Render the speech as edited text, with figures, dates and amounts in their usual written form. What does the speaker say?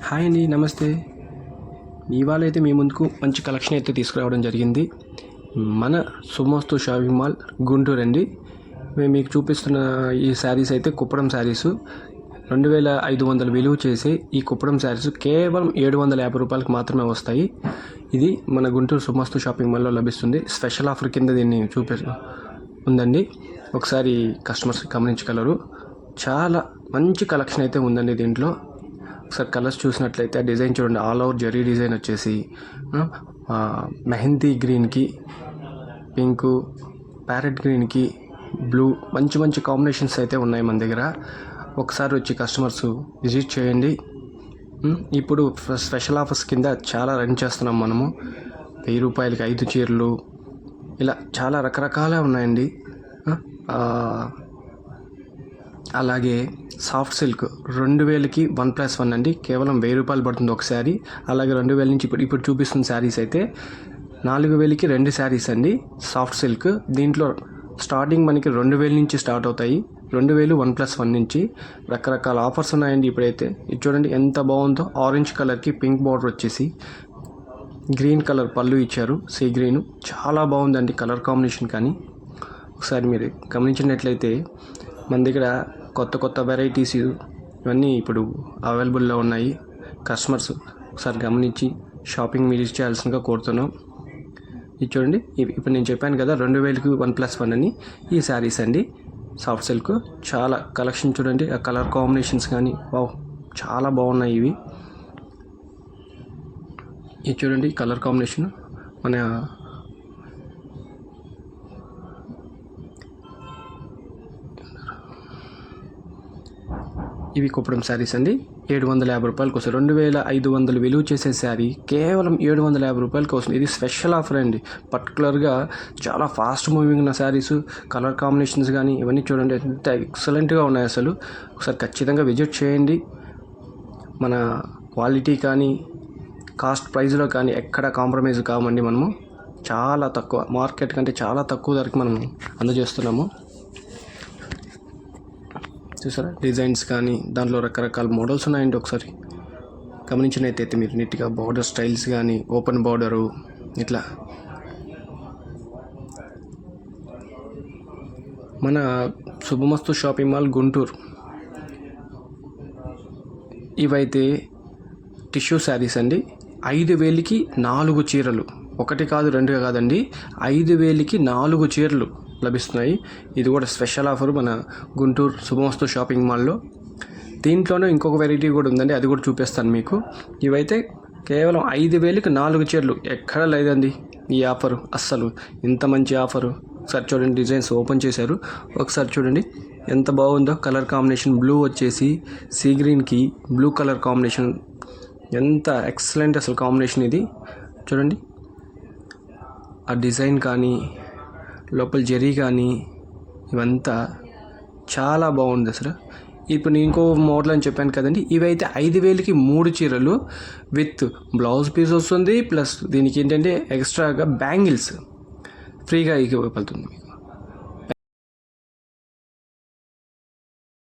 Hi అండి, నమస్తే. ఇవాళ అయితే మీ ముందుకు మంచి కలెక్షన్ అయితే తీసుకురావడం జరిగింది. మన సుమోస్తు షాపింగ్ మాల్ గుంటూరు అండి. మేము మీకు చూపిస్తున్న ఈ శారీస్ అయితే కుప్పడం శారీసు. 2500 విలువ చేసే ఈ కుప్పడం శారీస్ కేవలం 750 రూపాయలకు మాత్రమే వస్తాయి. ఇది మన గుంటూరు సుమోస్తు షాపింగ్ మాల్లో లభిస్తుంది. స్పెషల్ ఆఫర్ కింద దీన్ని ఉందండి. ఒకసారి కస్టమర్స్ గమనించగలరు. చాలా మంచి కలెక్షన్ అయితే ఉందండి దీంట్లో. ఒకసారి కలర్స్ చూసినట్లయితే డిజైన్ చూడండి. ఆల్ ఓవర్ జరీ డిజైన్ వచ్చేసి మెహందీ గ్రీన్కి పింకు, ప్యారెట్ గ్రీన్కి బ్లూ, మంచి మంచి కాంబినేషన్స్ అయితే ఉన్నాయి మన దగ్గర. ఒకసారి వచ్చి కస్టమర్స్ విజిట్ చేయండి. ఇప్పుడు స్పెషల్ ఆఫర్స్ కింద చాలా రన్ చేస్తున్నాం మనము. 1000 రూపాయలకి 5 చీరలు, ఇలా చాలా రకరకాల ఉన్నాయండి. అలాగే సాఫ్ట్ సిల్క్ 2000కి 1+1 అండి. కేవలం 1000 రూపాయలు పడుతుంది ఒక శారీ. అలాగే 2000 నుంచి ఇప్పుడు చూపిస్తున్న శారీస్ అయితే 4000కి 2 శారీస్ అండి. సాఫ్ట్ సిల్క్ దీంట్లో స్టార్టింగ్ మనకి 2000 నుంచి స్టార్ట్ అవుతాయి. 2000 1+1 నుంచి రకరకాల ఆఫర్స్ ఉన్నాయండి. ఇప్పుడైతే ఇది చూడండి ఎంత బాగుందో. ఆరెంజ్ కలర్కి పింక్ బార్డర్ వచ్చేసి గ్రీన్ కలర్ పళ్ళు ఇచ్చారు. సీ గ్రీన్ చాలా బాగుందండి కలర్ కాంబినేషన్. కానీ ఒకసారి మీరు గమనించినట్లయితే మన దగ్గర కొత్త కొత్త వెరైటీస్ ఇవన్నీ ఇప్పుడు అవైలబుల్లో ఉన్నాయి. కస్టమర్స్ ఒకసారి గమనించి షాపింగ్ మీరు చేయాల్సిందిగా కోరుతున్నాం. ఇది చూడండి, ఇప్పుడు నేను చెప్పాను కదా 2000కి 1+1 అని. ఈ శారీస్ అండి సాఫ్ట్ సిల్క్. చాలా కలెక్షన్ చూడండి. ఆ కలర్ కాంబినేషన్స్ కానీ వావ్ చాలా బాగున్నాయి ఇవి. ఇది చూడండి కలర్ కాంబినేషన్. మన ఇవి కుప్పడం శారీస్ అండి. 750 రూపాయలకి వస్తుంది. 2500 విలువ చేసే శారీ కేవలం 750 రూపాయలకి వస్తుంది. ఇది స్పెషల్ ఆఫర్ అండి. పర్టికులర్గా చాలా ఫాస్ట్ మూవింగ్ ఉన్న శారీస్, కలర్ కాంబినేషన్స్ కానీ ఇవన్నీ చూడండి ఎంత ఎక్సలెంట్గా ఉన్నాయి. అసలు ఒకసారి ఖచ్చితంగా విజిట్ చేయండి. మన క్వాలిటీ కానీ కాస్ట్ ప్రైస్లో కానీ ఎక్కడ కాంప్రమైజ్ కావండి. మనము చాలా తక్కువ, మార్కెట్ కంటే చాలా తక్కువ ధరకి మనం అందజేస్తున్నాము. చూసారా డిజైన్స్ కానీ దాంట్లో రకరకాల మోడల్స్ ఉన్నాయండి. ఒకసారి గమనించినట్టయితే మీరు నీట్గా బార్డర్ స్టైల్స్ కానీ ఓపెన్ బార్డరు ఇట్లా మన శుభమస్తు షాపింగ్ మాల్ గుంటూరు. ఇవైతే టిష్యూ శారీస్ అండి. 5000కి 4 చీరలు. 1 కాదు 2 కాదండి, 5000కి 4 చీరలు లభిస్తున్నాయి. ఇది కూడా స్పెషల్ ఆఫర్ మన గుంటూరు శుభమస్తు షాపింగ్ మాల్లో. దీంట్లోనే ఇంకొక వెరైటీ కూడా ఉందండి, అది కూడా చూపిస్తాను మీకు. ఇవైతే కేవలం 5000కి 4 చీరలు. ఎక్కడ లేదండి ఈ ఆఫరు అస్సలు. ఇంత మంచి ఆఫరు. ఒకసారి చూడండి, డిజైన్స్ ఓపెన్ చేశారు. ఒకసారి చూడండి ఎంత బాగుందో. కలర్ కాంబినేషన్ బ్లూ వచ్చేసి సీ గ్రీన్కి బ్లూ కలర్ కాంబినేషన్ ఎంత ఎక్సలెంట్ అసలు కాంబినేషన్ ఇది. చూడండి ఆ డిజైన్ కానీ లోపల జరీ కానీ ఇవంతా చాలా బాగుంది అసలు. ఇప్పుడు నేను ఇంకో మోడల్ అని చెప్పాను కదండి. ఇవైతే 5000కి 3 చీరలు విత్ బ్లౌజ్ పీస్ వస్తుంది. ప్లస్ దీనికి ఏంటంటే ఎక్స్ట్రాగా బ్యాంగిల్స్ ఫ్రీగా ఇవ్వబడుతుంది.